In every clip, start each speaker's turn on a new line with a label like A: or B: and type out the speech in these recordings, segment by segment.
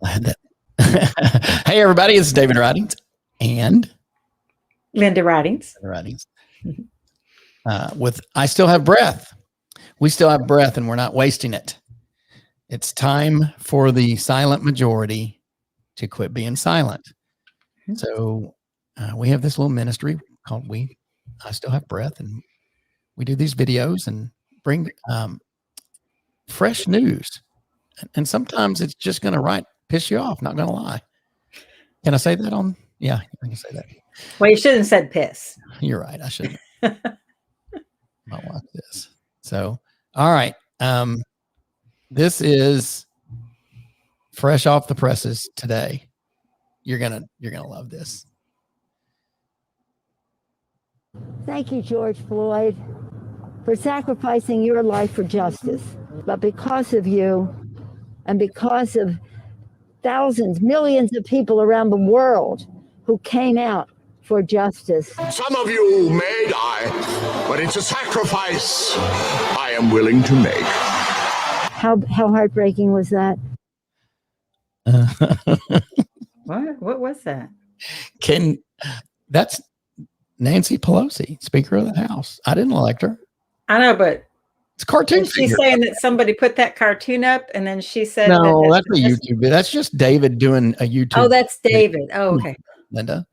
A: Hey, everybody, it's David Ridings and
B: Linda Ridings.
A: With I Still Have Breath. We still have breath and we're not wasting it. It's time for the silent majority to quit being silent. So we have this little ministry called I Still Have Breath, and we do these videos and bring fresh news. And sometimes it's just going to piss you off, not going to lie. Can I say that on? Yeah, I can say that.
B: Well, you shouldn't have said piss.
A: You're right. I shouldn't. Not like this. So, all right. This is fresh off the presses today. You're gonna love this.
C: Thank you, George Floyd, for sacrificing your life for justice. But because of you and because of thousands, millions of people around the world who came out for justice.
D: Some of you may die, but it's a sacrifice I am willing to make.
C: How heartbreaking was that?
B: What was that?
A: That's Nancy Pelosi, Speaker of the House. I didn't elect her.
B: I know, but
A: it's a cartoon.
B: She's saying that somebody put that cartoon up, and then she said,
A: "No, that's a YouTube video. That's just David doing a YouTube."
B: Oh, that's David. Oh, okay.
A: Linda,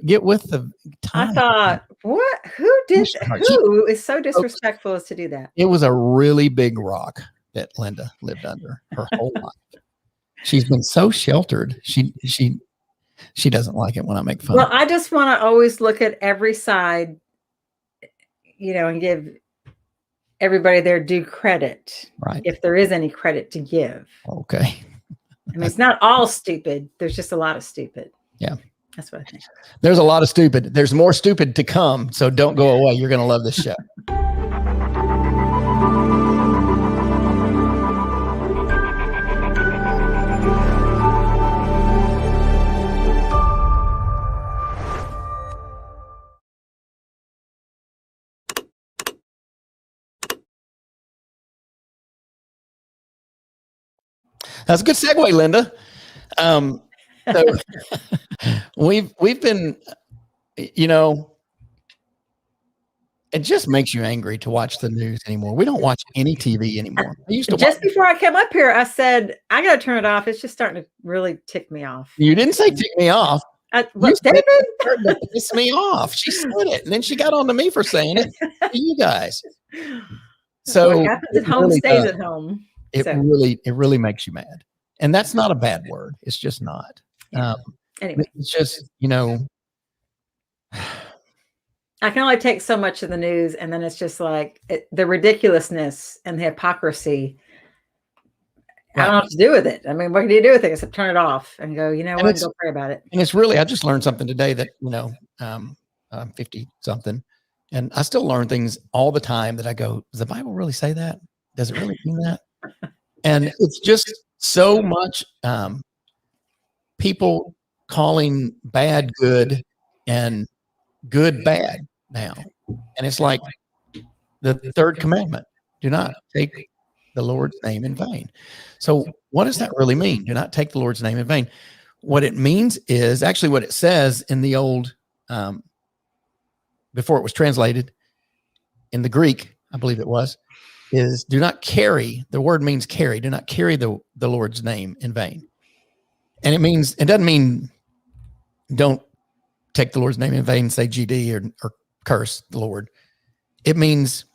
A: get with the time.
B: I thought, what? Who is so disrespectful as to do that?
A: It was a really big rock that Linda lived under her whole life. She's been so sheltered. She doesn't like it when I make fun.
B: Well, I just want to always look at every side, and give everybody their due credit.
A: Right.
B: If there is any credit to give.
A: Okay.
B: I mean, it's not all stupid. There's just a lot of stupid.
A: Yeah.
B: That's what I think.
A: There's a lot of stupid. There's more stupid to come. So don't go away. You're going to love this show. That's a good segue, Linda. So we've been, it just makes you angry to watch the news anymore. We don't watch any TV anymore. I used to
B: before I came up here, I said, I got to turn it off. It's just starting to really tick me off.
A: You didn't say tick me off.
B: David?
A: Starting to piss me off. She said it, and then she got on to me for saying it to you guys. So
B: what happens at home stays at home.
A: It really makes you mad. And that's not a bad word. It's just not.
B: Anyway,
A: it's just,
B: I can only take so much of the news, and then it's just like the ridiculousness and the hypocrisy. Right. I don't know what to do with it. I mean, what can you do with it except turn it off and go, what, go pray about it.
A: And it's really, I just learned something today that, I'm 50 something, and I still learn things all the time that I go, does the Bible really say that? Does it really mean that? And it's just so much people calling bad good and good bad now. And it's like the third commandment, do not take the Lord's name in vain. So what does that really mean? Do not take the Lord's name in vain. What it means is actually what it says in the old, before it was translated in the Greek, I believe it was, is do not carry, the word means carry, do not carry the Lord's name in vain. And it doesn't mean don't take the Lord's name in vain and say GD or curse the Lord. It means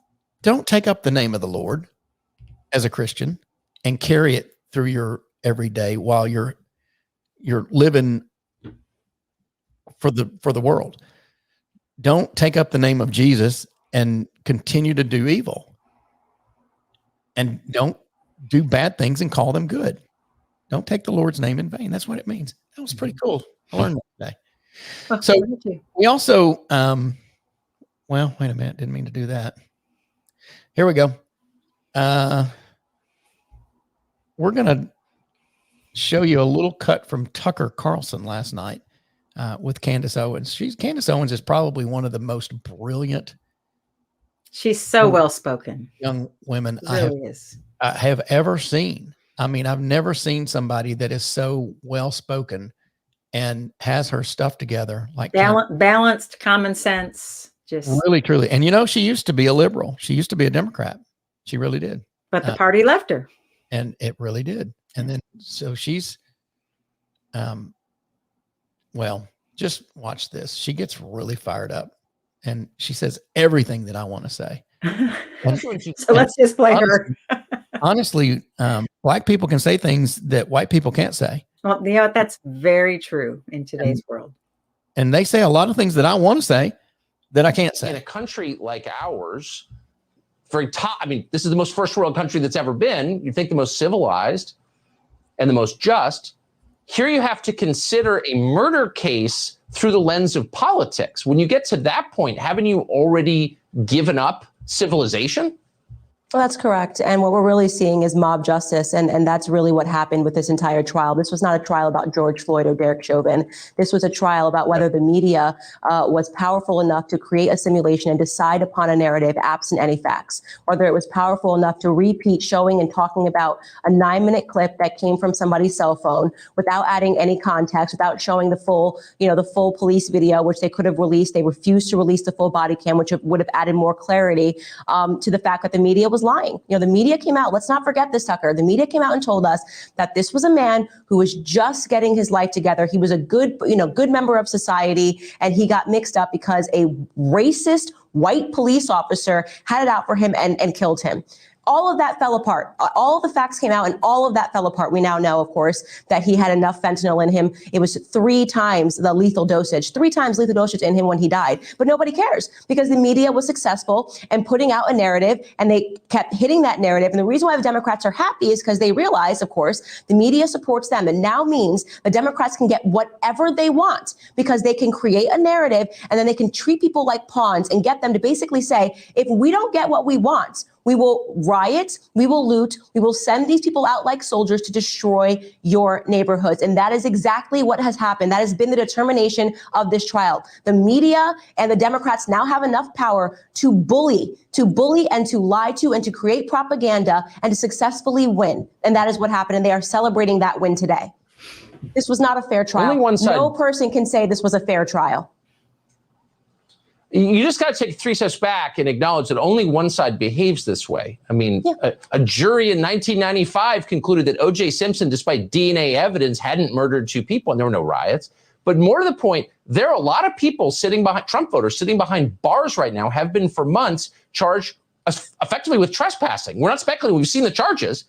A: don't take up the name of the Lord as a Christian and carry it through your everyday while you're living for the world. Don't take up the name of Jesus and continue to do evil. And don't do bad things and call them good. Don't take the Lord's name in vain. That's what it means. That was pretty cool. I learned that today. So we also, well, wait a minute. Didn't mean to do that. Here we go. We're going to show you a little cut from Tucker Carlson last night with Candace Owens. Candace Owens is probably one of the most brilliant.
B: She's so well-spoken.
A: Young women
B: really
A: I have ever seen. I mean, I've never seen somebody that is so well spoken and has her stuff together. Like
B: Balanced, common sense, just
A: really, truly. And she used to be a liberal. She used to be a Democrat. She really did.
B: but the party left her.
A: And it really did. And then, so she's, well, just watch this. She gets really fired up and she says everything that I want to say.
B: So let's just play her.
A: Honestly, Black people can say things that white people can't say.
B: Well, that's very true in today's world.
A: And they say a lot of things that I want to say that I can't say.
E: In a country like ours, this is the most first world country that's ever been. You think the most civilized and the most just. Here you have to consider a murder case through the lens of politics. When you get to that point, haven't you already given up civilization?
F: Well, that's correct. And what we're really seeing is mob justice. And that's really what happened with this entire trial. This was not a trial about George Floyd or Derek Chauvin. This was a trial about whether the media was powerful enough to create a simulation and decide upon a narrative absent any facts, whether it was powerful enough to repeat showing and talking about a 9-minute clip that came from somebody's cell phone without adding any context, without showing the full police video, which they could have released. They refused to release the full body cam, which would have added more clarity to the fact that the media was lying. The media came out. Let's not forget this, Tucker. The media came out and told us that this was a man who was just getting his life together. He was a good member of society, and he got mixed up because a racist white police officer had it out for him and killed him. All of that fell apart. All of the facts came out and all of that fell apart. We now know, of course, that he had enough fentanyl in him. It was 3 times the lethal dosage, 3 times lethal dosage in him when he died. But nobody cares because the media was successful in putting out a narrative and they kept hitting that narrative. And the reason why the Democrats are happy is because they realize, of course, the media supports them. And now means the Democrats can get whatever they want because they can create a narrative and then they can treat people like pawns and get them to basically say, if we don't get what we want, we will riot, we will loot, we will send these people out like soldiers to destroy your neighborhoods. And that is exactly what has happened. That has been the determination of this trial. The media and the Democrats now have enough power to bully and to lie to and to create propaganda and to successfully win. And that is what happened. And they are celebrating that win today. This was not a fair trial.
E: Only one side.
F: No person can say this was a fair trial.
E: You just got to take 3 steps back and acknowledge that only one side behaves this way. I mean, a jury in 1995 concluded that O.J. Simpson, despite DNA evidence, hadn't murdered 2 people and there were no riots. But more to the point, there are a lot of people sitting behind Trump voters, sitting behind bars right now, have been for months, charged effectively with trespassing. We're not speculating. We've seen the charges.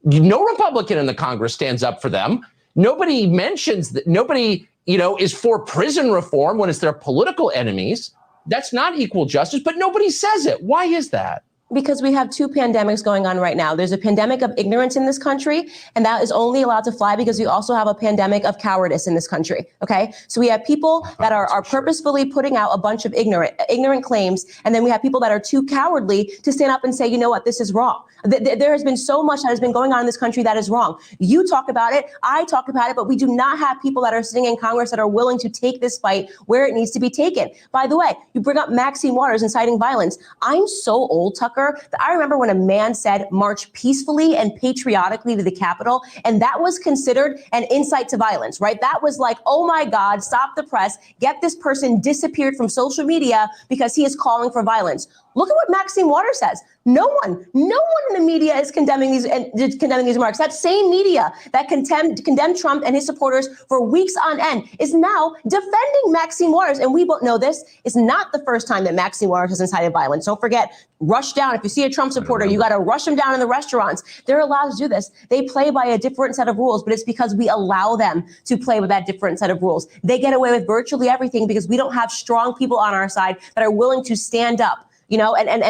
E: No Republican in the Congress stands up for them. Nobody mentions that. Nobody, is for prison reform when it's their political enemies. That's not equal justice, but nobody says it. Why is that?
F: Because we have 2 pandemics going on right now. There's a pandemic of ignorance in this country, and that is only allowed to fly because we also have a pandemic of cowardice in this country, okay? So we have people that are purposefully putting out a bunch of ignorant claims, and then we have people that are too cowardly to stand up and say, you know what, this is wrong. There has been so much that has been going on in this country that is wrong. You talk about it, I talk about it, but we do not have people that are sitting in Congress that are willing to take this fight where it needs to be taken. By the way, you bring up Maxine Waters inciting violence. I'm so old, Tucker, that I remember when a man said, march peacefully and patriotically to the Capitol, and that was considered an incite to violence, right? That was like, oh my God, stop the press, get this person disappeared from social media because he is calling for violence. Look at what Maxine Waters says. No one in the media is condemning these remarks. That same media that condemned Trump and his supporters for weeks on end is now defending Maxine Waters. And we both know this is not the first time that Maxine Waters has incited violence. Don't forget, rush down. If you see a Trump supporter, you got to rush them down in the restaurants. They're allowed to do this. They play by a different set of rules, but it's because we allow them to play with that different set of rules. They get away with virtually everything because we don't have strong people on our side that are willing to stand up. And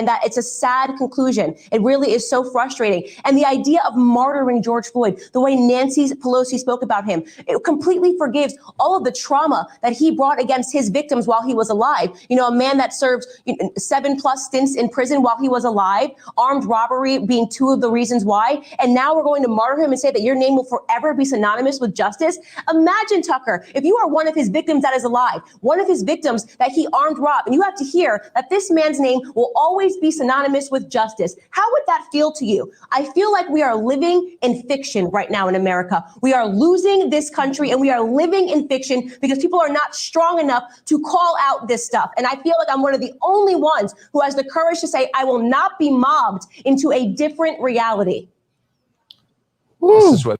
F: that it's a sad conclusion. It really is so frustrating. And the idea of martyring George Floyd, the way Nancy Pelosi spoke about him, it completely forgives all of the trauma that he brought against his victims while he was alive. A man that served 7+ stints in prison while he was alive, armed robbery being 2 of the reasons why. And now we're going to martyr him and say that your name will forever be synonymous with justice. Imagine, Tucker, if you are one of his victims that is alive, one of his victims that he armed robbed, and you have to hear that this man's name will always be synonymous with justice. How would that feel to you? I feel like we are living in fiction right now in America. We are losing this country and we are living in fiction because people are not strong enough to call out this stuff. And I feel like I'm one of the only ones who has the courage to say, I will not be mobbed into a different reality.
E: This is what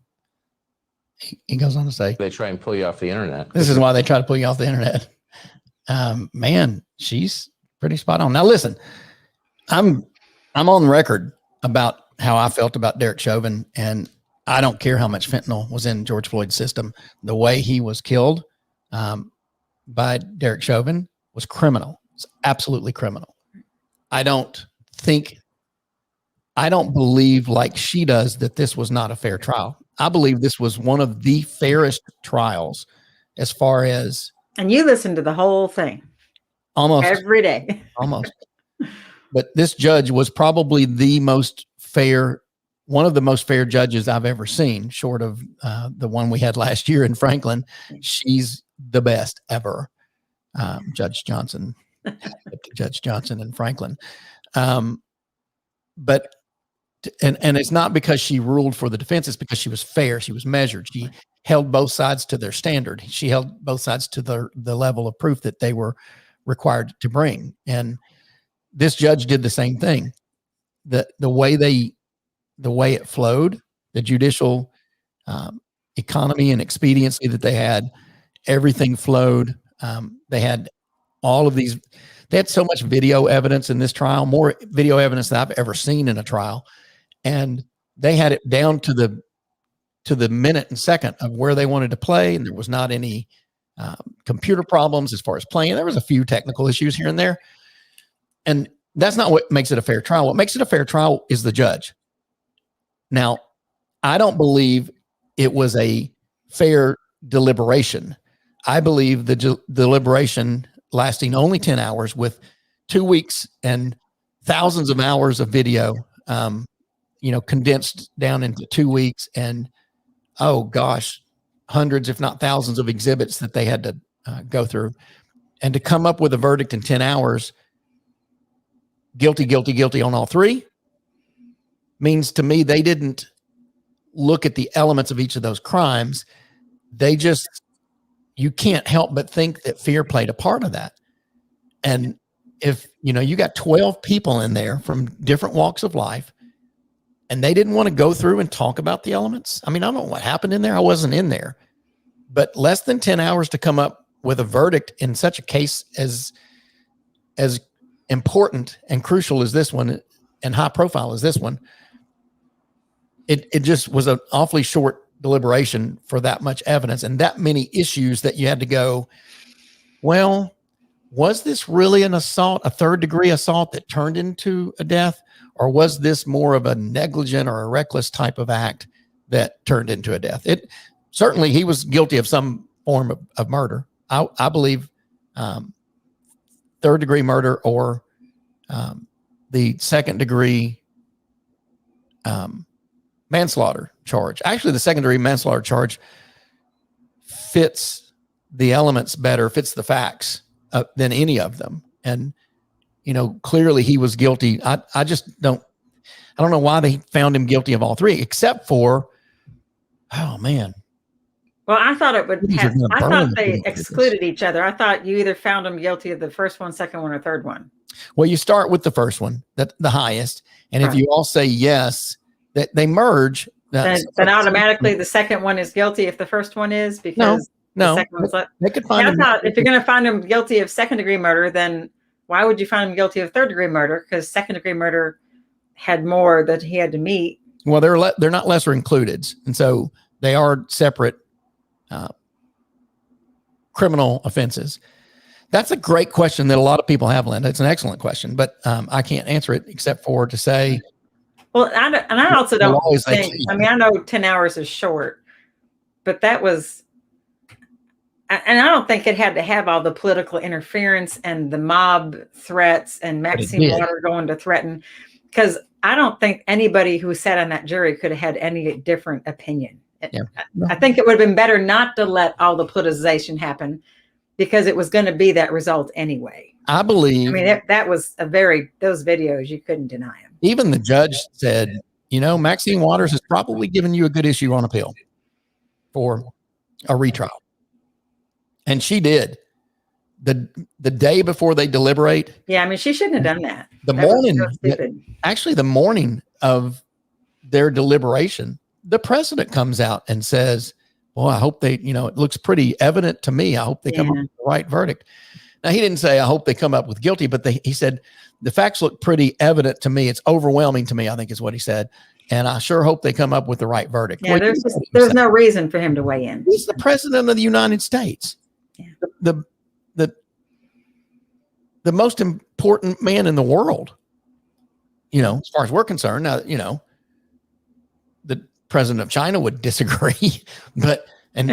A: He goes on to say,
E: they try and pull you off the internet.
A: this is why they try to pull you off the internet. Man, she's pretty spot on. Now, listen, I'm on record about how I felt about Derek Chauvin, and I don't care how much fentanyl was in George Floyd's system. The way he was killed by Derek Chauvin was criminal. It's absolutely criminal. I don't believe like she does that this was not a fair trial. I believe this was one of the fairest trials as far as.
B: And you listened to the whole thing
A: Almost
B: every day.
A: Almost. But this judge was probably the most fair, one of the most fair judges I've ever seen, short of the one we had last year in Franklin. She's the best ever. Judge Johnson in Franklin. But it's not because she ruled for the defense, it's because she was fair. She was measured. She held both sides to their standard. She held both sides to the level of proof that they were required to bring. And this judge did the same thing. The way it flowed, the judicial economy and expediency that they had, everything flowed. They had all of these. They had so much video evidence in this trial, more video evidence than I've ever seen in a trial. And they had it down to the minute and second of where they wanted to play. And there was not any computer problems as far as playing. There was a few technical issues here and there. And that's not what makes it a fair trial. What makes it a fair trial is the judge. Now, I don't believe it was a fair deliberation. I believe the deliberation lasting only 10 hours with 2 weeks and thousands of hours of video, condensed down into 2 weeks, and oh gosh, hundreds, if not thousands of exhibits that they had to go through, and to come up with a verdict in 10 hours, guilty, guilty, guilty on all three, means to me they didn't look at the elements of each of those crimes. You can't help but think that fear played a part of that. And if, you got 12 people in there from different walks of life, and they didn't want to go through and talk about the elements. I mean, I don't know what happened in there. I wasn't in there. But less than 10 hours to come up with a verdict in such a case as important and crucial as this one and high profile as this one, it just was an awfully short deliberation for that much evidence and that many issues that you had to go, well, was this really an assault, a third-degree assault that turned into a death? Or was this more of a negligent or a reckless type of act that turned into a death? Certainly he was guilty of some form of murder. I believe third-degree murder or the second-degree manslaughter charge. Actually, the second-degree manslaughter charge fits the elements better, fits the facts than any of them. And clearly he was guilty. I don't know why they found him guilty of all three, except for, oh man.
B: Well, I thought I thought they excluded each other. I thought you either found him guilty of the first one, second one, or third one.
A: Well, you start with the first one, the highest. And if you all say yes, that they merge.
B: Then automatically the second one is guilty if the first one is, because
A: no,
B: the second one's
A: they could find him.
B: If you're going to find him guilty of second-degree murder, then why would you find him guilty of third-degree murder? Because second-degree murder had more that he had to meet.
A: Well, they're not lesser includeds, and so they are separate criminal offenses. That's a great question that a lot of people have, Linda. It's an excellent question, but I can't answer it except for to say.
B: Well, I also don't think. I mean, I know 10 hours is short, but that was. And I don't think it had to have all the political interference and the mob threats and Maxine Waters going to threaten, because I don't think anybody who sat on that jury could have had any different opinion. Yeah. I think it would have been better not to let all the politicization happen, because it was going to be that result anyway.
A: I believe.
B: I mean, that was those videos, you couldn't deny them.
A: Even the judge said, Maxine Waters has probably given you a good issue on appeal for a retrial. And she did. The day before they deliberate.
B: Yeah, I mean, she shouldn't have done that.
A: The morning of their deliberation, the president comes out and says, well, I hope they, it looks pretty evident to me. I hope they come up with the right verdict. Now, he didn't say, I hope they come up with guilty, but he said, the facts look pretty evident to me. It's overwhelming to me, I think is what he said. And I sure hope they come up with the right verdict.
B: Yeah, there's no reason for him to weigh in.
A: He's the president of the United States. Yeah. The most important man in the world, as far as we're concerned. Now, the president of China would disagree, but and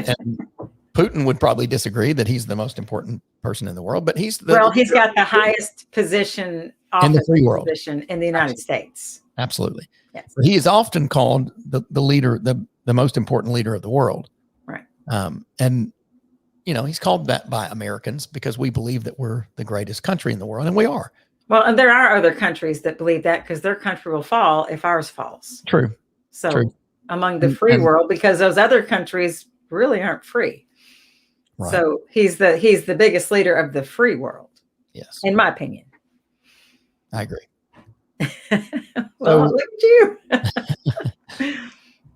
A: Putin would probably disagree that he's the most important person in the world. But he's
B: he's got the highest position
A: in the free world
B: position in the United States.
A: Absolutely.
B: Yes.
A: He is often called the leader, the most important leader of the world.
B: Right.
A: And he's called that by Americans because we believe that we're the greatest country in the world, and we are.
B: Well, and there are other countries that believe that because their country will fall if ours falls.
A: True.
B: So
A: True.
B: Among the free world, because those other countries really aren't free. Right. So he's the biggest leader of the free world.
A: Yes.
B: In my opinion.
A: I agree.
B: Well, look at you.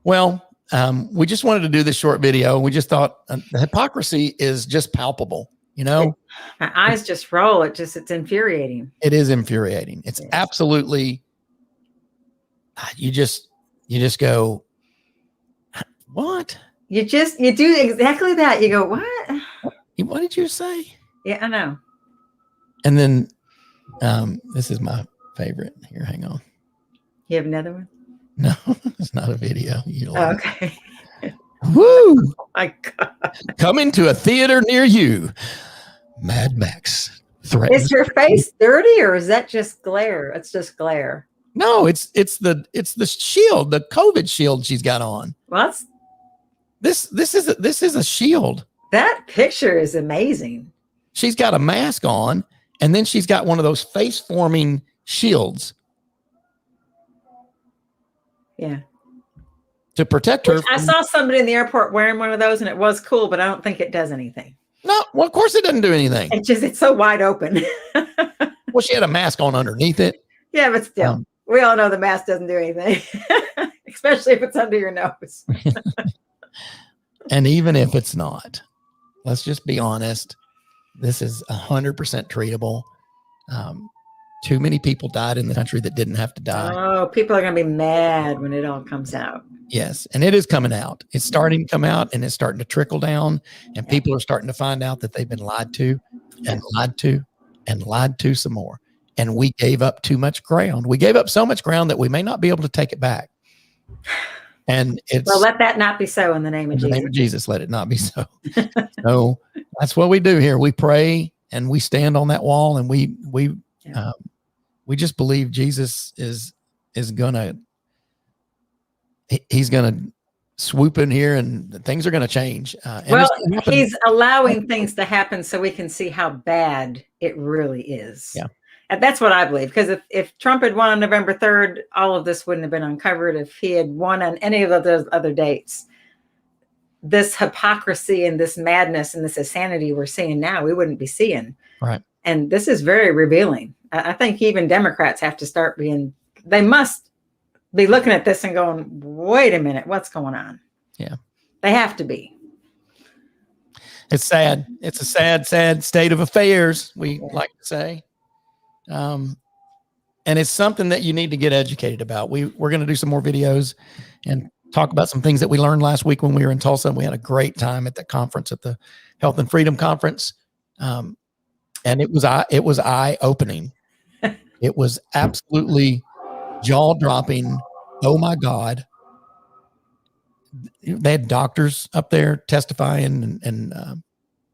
A: Well, we just wanted to do this short video. We just thought the hypocrisy is just palpable. My
B: eyes just roll. It's infuriating.
A: It is infuriating. It's absolutely. You just go, what? You
B: do exactly that. You go, what?
A: What did you say?
B: Yeah, I know.
A: And then, this is my favorite. Here, hang on.
B: You have another one?
A: No, it's not a video.
B: Okay.
A: Woo!
B: Oh my God.
A: Coming to a theater near you. Mad Max threatens.
B: Is your face dirty or is that just glare? It's just glare.
A: No, it's the shield, the COVID shield she's got on.
B: Well,
A: this is a shield.
B: That picture is amazing.
A: She's got a mask on, and then she's got one of those face forming shields.
B: Yeah.
A: To protect her.
B: I saw somebody in the airport wearing one of those, and it was cool, but I don't think it does anything.
A: No, well, of course it doesn't do anything.
B: It's so wide open.
A: Well, she had a mask on underneath it.
B: Yeah, but still, we all know the mask doesn't do anything, especially if it's under your nose.
A: And even if it's not, let's just be honest. This is 100% treatable. Too many people died in the country that didn't have to die.
B: Oh, people are going to be mad when it all comes out.
A: Yes. And it is coming out. It's starting to come out and it's starting to trickle down. And people are starting to find out that they've been lied to and lied to and lied to some more. And we gave up too much ground. We gave up so much ground that we may not be able to take it back. And
B: let that not be so in the name of Jesus.
A: In the name of Jesus, let it not be so. So that's what we do here. We pray and we stand on that wall, and we just believe Jesus is gonna swoop in here, and things are gonna change.
B: He's allowing things to happen so we can see how bad it really is.
A: Yeah.
B: And that's what I believe, because if Trump had won on November 3rd, all of this wouldn't have been uncovered. If he had won on any of those other dates, this hypocrisy and this madness and this insanity we're seeing now, we wouldn't be seeing.
A: Right.
B: And this is very revealing. I think even Democrats have to start they must be looking at this and going, wait a minute, what's going on?
A: Yeah.
B: They have to be.
A: It's sad. It's a sad, sad state of affairs, we like to say. And it's something that you need to get educated about. We're going to do some more videos and talk about some things that we learned last week when we were in Tulsa. And we had a great time at the conference, at the Health and Freedom Conference. And it was eye-opening. It was absolutely jaw-dropping. Oh my God. They had doctors up there testifying and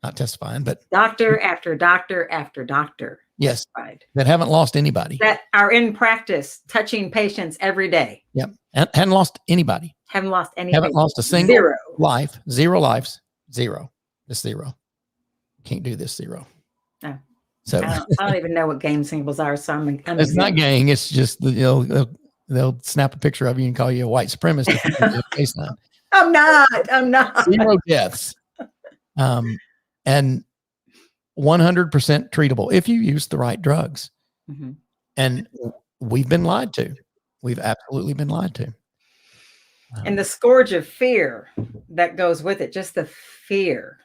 A: not testifying, but
B: doctor after doctor after doctor.
A: Yes. That haven't lost anybody.
B: That are in practice, touching patients every day.
A: Yep. Hadn't lost anybody.
B: Haven't lost any.
A: Haven't lost a single life. 0 lives. 0. This 0. Can't do this 0.
B: No.
A: So
B: I don't even know what gang symbols are. So I'm
A: it's not gang. It's just they'll snap a picture of you and call you a white supremacist.
B: I'm not.
A: 0 deaths, and 100% treatable if you use the right drugs.
B: Mm-hmm.
A: And we've been lied to. We've absolutely been lied to.
B: And the scourge of fear that goes with it, just the fear,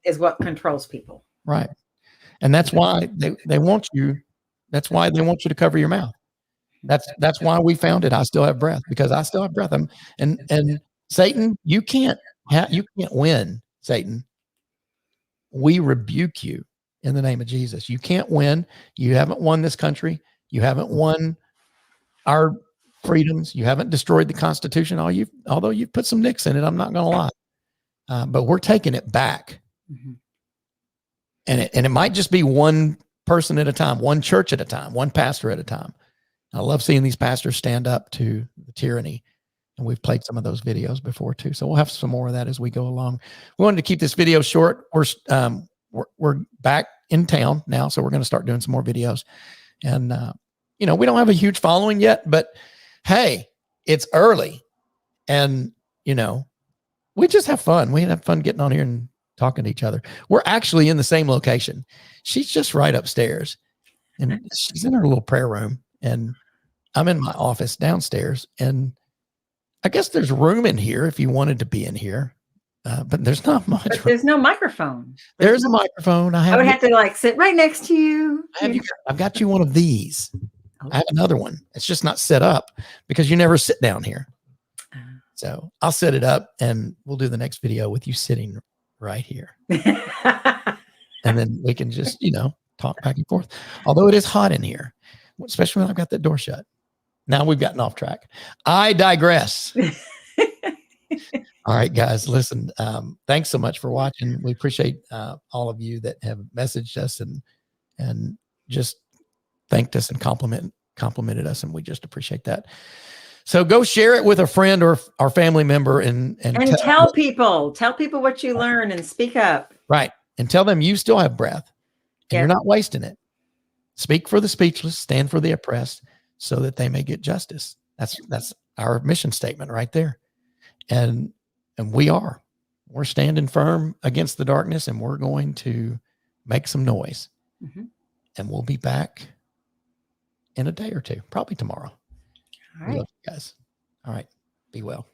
B: is what controls people.
A: Right. And that's why they want you. That's why they want you to cover your mouth. That's why we founded I Still Have Breath, because I still have breath. And Satan, you can't win, Satan. We rebuke you in the name of Jesus. You can't win. You haven't won this country. You haven't won our freedoms. You haven't destroyed the Constitution. Although you've put some nicks in it, I'm not going to lie. But we're taking it back.
B: Mm-hmm.
A: And it might just be one person at a time, one church at a time, one pastor at a time. I love seeing these pastors stand up to the tyranny. And we've played some of those videos before too. So we'll have some more of that as we go along. We wanted to keep this video short. We're back in town now, so we're going to start doing some more videos. And, we don't have a huge following yet, but hey, it's early. And, we just have fun. We have fun getting on here and talking to each other. We're actually in the same location. She's just right upstairs, and she's in her little prayer room, and I'm in my office downstairs. And I guess there's room in here if you wanted to be in here, but there's not much.
B: But there's no microphone.
A: There's a microphone.
B: I would have to sit right next to you.
A: I've got you one of these. I have another one. It's just not set up because you never sit down here. So I'll set it up and we'll do the next video with you sitting right here. And then we can just, talk back and forth. Although it is hot in here, especially when I've got that door shut. Now we've gotten off track. I digress. All right, guys, listen, thanks so much for watching. We appreciate all of you that have messaged us and just thanked us and complimented us. And we just appreciate that. So go share it with a friend or our family member and
B: tell people what you learn and speak up.
A: Right. And tell them you still have breath and you're not wasting it. Speak for the speechless, stand for the oppressed, so that they may get justice. That's our mission statement right there. And we're standing firm against the darkness, and we're going to make some noise. Mm-hmm. And we'll be back in a day or two, probably tomorrow.
B: All right.
A: Love you guys. All right. Be well.